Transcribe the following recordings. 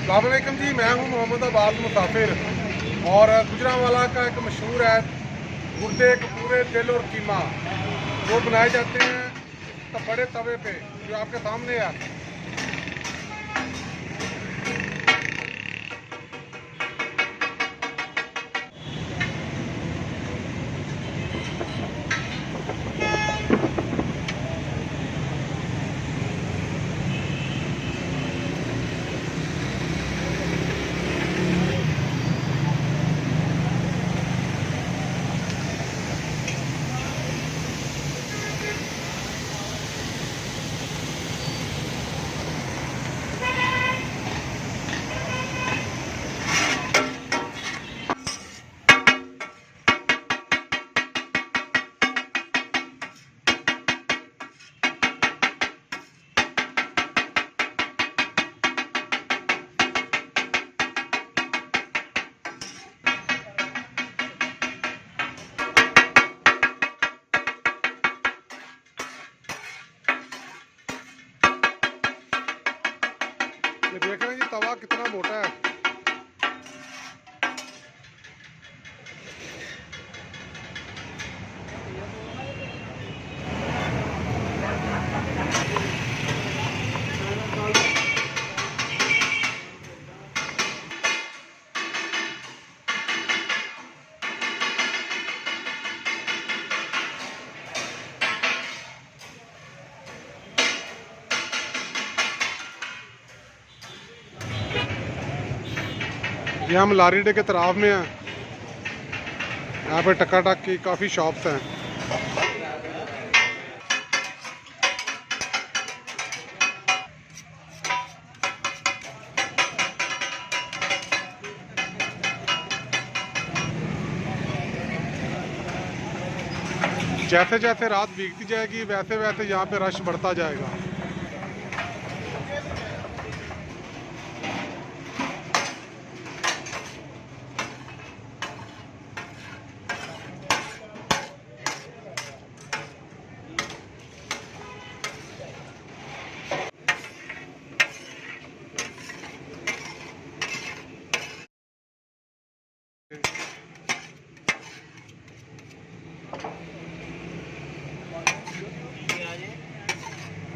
अस्सलामुअलैकुम जी, मैं हूं मोहम्मद अब्बास मुसाफिर। और गुजरांवाला का एक मशहूर है गुर्दे कपूरे दिल और कीमा, वो बनाए जाते हैं बड़े तवे पे जो आपके सामने है। ये देख रहे हैं जी, तवा कितना मोटा है। ये हम लारीडे के तराव में हैं। यहाँ पे टकाटक की काफ़ी शॉप्स हैं। जैसे जैसे रात बीतती जाएगी वैसे वैसे यहाँ पे रश बढ़ता जाएगा।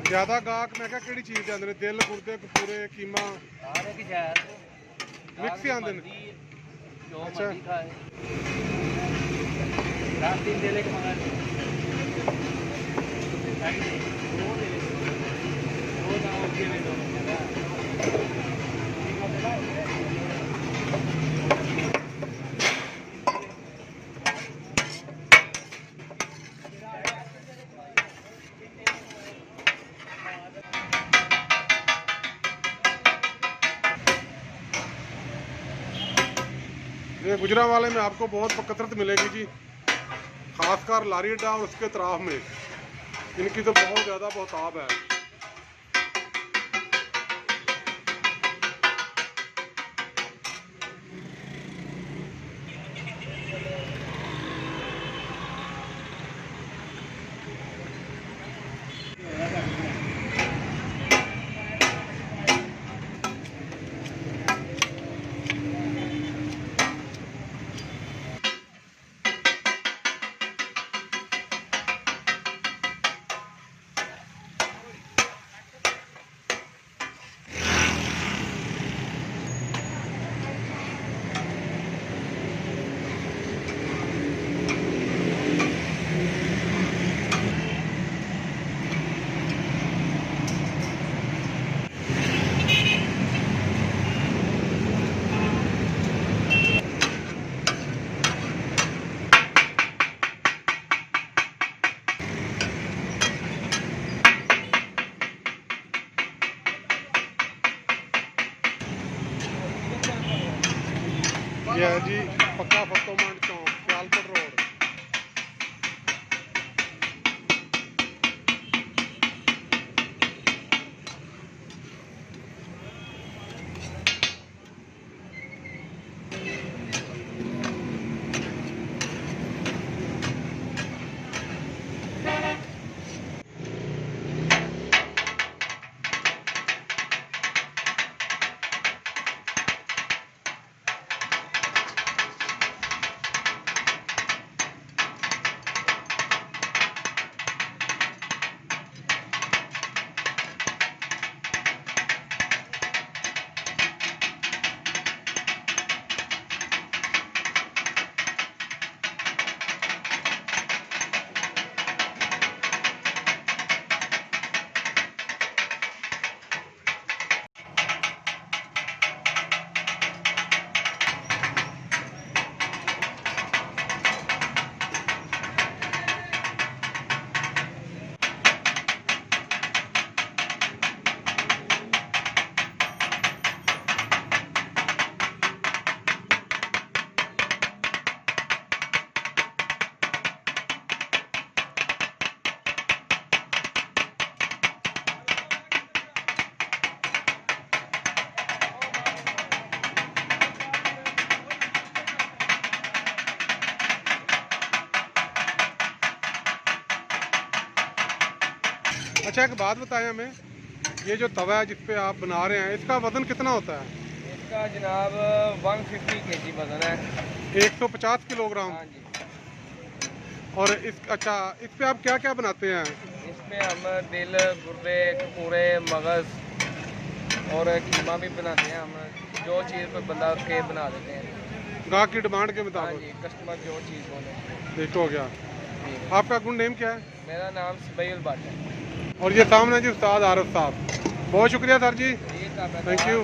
ज्यादा गाहक मैं क्या केड़ी चीज आंदे ने? दिल गुर्दे कपूरे कीमा मिक्स ही आंदे ने। अच्छा, ये गुजरांवाले में आपको बहुत कसरत मिलेगी जी, खासकर लारी अड्डा और उसके तराफ में इनकी तो बहुत ज़्यादा बहुताब है। ये है जी पक्का फतोमंड चौक, सियालकोट रोड। अच्छा एक बात बताएं हमें, ये जो तवा है जिस पे आप बना रहे हैं इसका वज़न कितना होता है? इसका जनाब 150 केजी वज़न है। 150 किलोग्राम। हाँ जी। और इस अच्छा इस पे आप क्या क्या बनाते हैं? इसमें हम दिल, गुर्दे, कपूरे, मगज़ और कीमा भी बनाते हैं हम। जो चीज़ कोई बंदा के बना देते हैं गाहक की डिमांड के हाँ मुताबिक। जी, कस्टमर जो चीज़ बोले। ठीक हो गया। जी। आपका गुड नेम क्या है? मेरा नाम सबैल भट्ट है। और ये सामने जी उस्ताद आरिफ साहब, बहुत शुक्रिया सर जी, जी, थैंक यू।